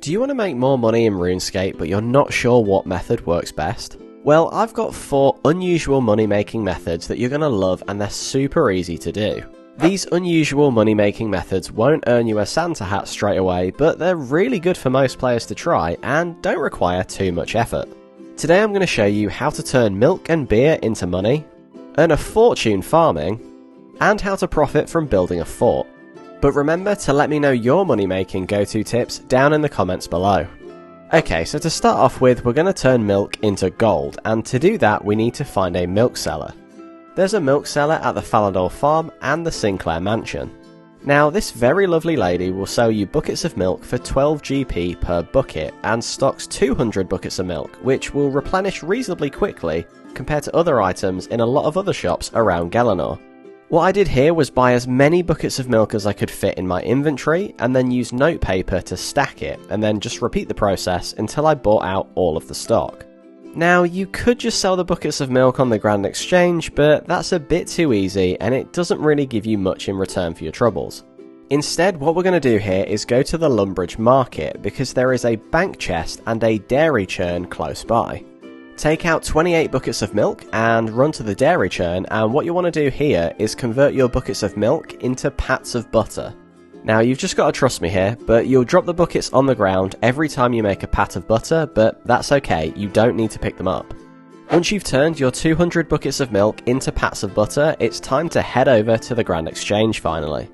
Do you want to make more money in RuneScape but you're not sure what method works best? Well, I've got 4 unusual money making methods that you're going to love, and they're super easy to do. These unusual money making methods won't earn you a Santa hat straight away, but they're really good for most players to try and don't require too much effort. Today I'm going to show you how to turn milk and beer into money, earn a fortune farming, and how to profit from building a fort. But remember to let me know your money making go-to tips down in the comments below. Okay, so to start off with, we're going to turn milk into gold, and to do that we need to find a milk seller. There's a milk seller at the Falador farm and the Sinclair mansion. Now this very lovely lady will sell you buckets of milk for 12 GP per bucket and stocks 200 buckets of milk, which will replenish reasonably quickly compared to other items in a lot of other shops around Gelenor. What I did here was buy as many buckets of milk as I could fit in my inventory and then use notepaper to stack it, and then just repeat the process until I bought out all of the stock. Now you could just sell the buckets of milk on the Grand Exchange, but that's a bit too easy and it doesn't really give you much in return for your troubles. Instead, what we're going to do here is go to the Lumbridge market because there is a bank chest and a dairy churn close by. Take out 28 buckets of milk and run to the dairy churn, and what you want to do here is convert your buckets of milk into pats of butter. Now you've just got to trust me here, but you'll drop the buckets on the ground every time you make a pat of butter, but that's okay, you don't need to pick them up. Once you've turned your 200 buckets of milk into pats of butter, it's time to head over to the Grand Exchange finally.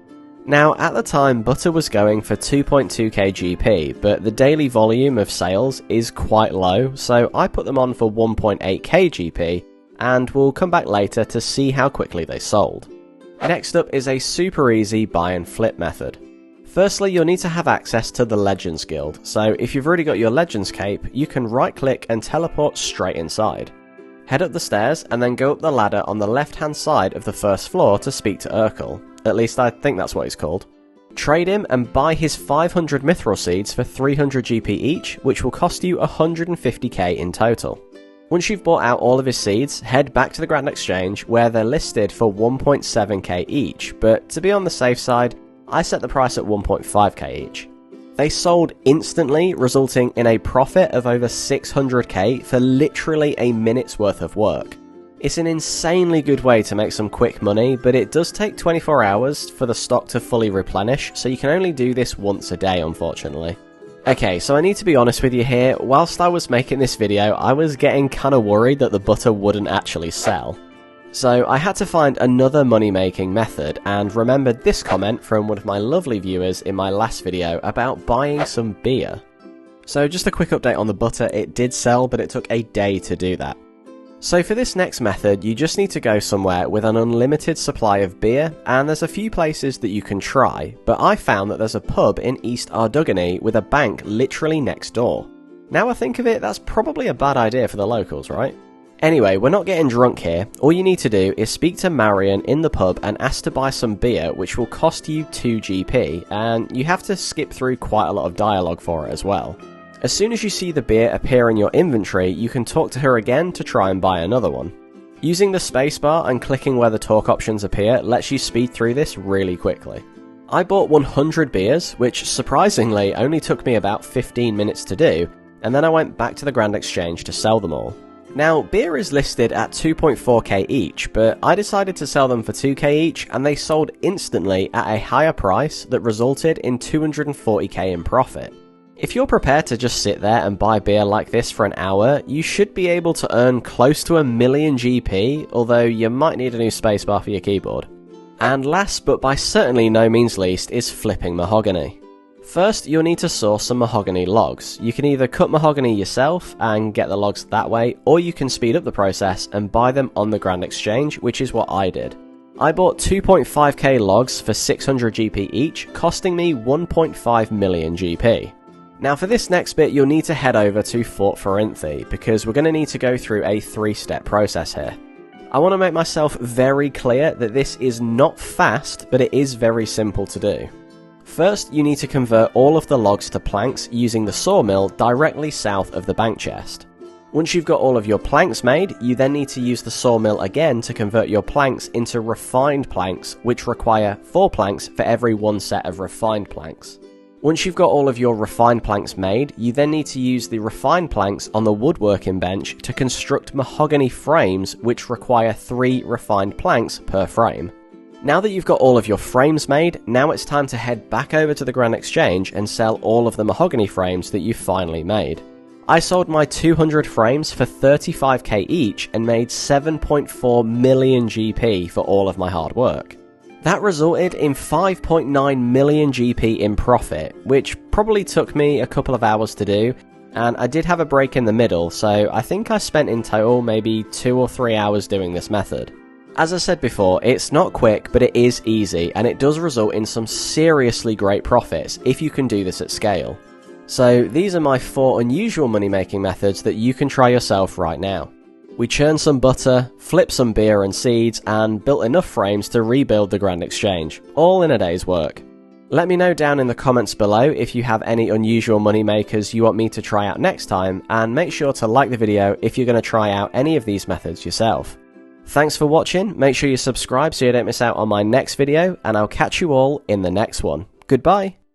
Now, at the time, butter was going for 2.2k GP, but the daily volume of sales is quite low, so I put them on for 1.8k GP, and we'll come back later to see how quickly they sold. Next up is a super easy buy and flip method. Firstly, you'll need to have access to the Legends Guild, so if you've already got your Legends cape, you can right click and teleport straight inside. Head up the stairs and then go up the ladder on the left hand side of the first floor to speak to Urkel. At least I think that's what he's called. Trade him and buy his 500 mithril seeds for 300 GP each, which will cost you 150k in total. Once you've bought out all of his seeds, head back to the Grand Exchange where they're listed for 1.7k each, but to be on the safe side, I set the price at 1.5k each. They sold instantly, resulting in a profit of over 600k for literally a minute's worth of work. It's an insanely good way to make some quick money, but it does take 24 hours for the stock to fully replenish, so you can only do this once a day, unfortunately. Okay, so I need to be honest with you here, whilst I was making this video, I was getting kinda worried that the butter wouldn't actually sell. So I had to find another money making method, and remembered this comment from one of my lovely viewers in my last video about buying some beer. So just a quick update on the butter, it did sell, but it took a day to do that. So for this next method, you just need to go somewhere with an unlimited supply of beer, and there's a few places that you can try, but I found that there's a pub in East Ardugany with a bank literally next door. Now I think of it, that's probably a bad idea for the locals, right? Anyway, we're not getting drunk here. All you need to do is speak to Marion in the pub and ask to buy some beer, which will cost you 2 GP, and you have to skip through quite a lot of dialogue for it as well. As soon as you see the beer appear in your inventory, you can talk to her again to try and buy another one. Using the spacebar and clicking where the talk options appear lets you speed through this really quickly. I bought 100 beers, which surprisingly only took me about 15 minutes to do, and then I went back to the Grand Exchange to sell them all. Now, beer is listed at 2.4k each, but I decided to sell them for 2k each, and they sold instantly at a higher price that resulted in 240k in profit. If you're prepared to just sit there and buy beer like this for an hour, you should be able to earn close to 1,000,000 GP, although you might need a new spacebar for your keyboard. And last but by certainly no means least is flipping mahogany. First, you'll need to source some mahogany logs. You can either cut mahogany yourself and get the logs that way, or you can speed up the process and buy them on the Grand Exchange, which is what I did. I bought 2.5k logs for 600 GP each, costing me 1.5 million GP. Now for this next bit, you'll need to head over to Fort Forinthi, because we're going to need to go through a 3-step process here. I want to make myself very clear that this is not fast, but it is very simple to do. First, you need to convert all of the logs to planks using the sawmill directly south of the bank chest. Once you've got all of your planks made, you then need to use the sawmill again to convert your planks into refined planks, which require 4 planks for every 1 set of refined planks. Once you've got all of your refined planks made, you then need to use the refined planks on the woodworking bench to construct mahogany frames, which require 3 refined planks per frame. Now that you've got all of your frames made, now it's time to head back over to the Grand Exchange and sell all of the mahogany frames that you've finally made. I sold my 200 frames for 35k each and made 7.4 million GP for all of my hard work. That resulted in 5.9 million GP in profit, which probably took me a couple of hours to do, and I did have a break in the middle, so I think I spent in total maybe 2 or 3 hours doing this method. As I said before, it's not quick, but it is easy, and it does result in some seriously great profits if you can do this at scale. So these are my 4 unusual money making methods that you can try yourself right now. We churned some butter, flipped some beer and seeds, and built enough frames to rebuild the Grand Exchange, all in a day's work. Let me know down in the comments below if you have any unusual money makers you want me to try out next time, and make sure to like the video if you're going to try out any of these methods yourself. Thanks for watching, make sure you subscribe so you don't miss out on my next video, and I'll catch you all in the next one. Goodbye!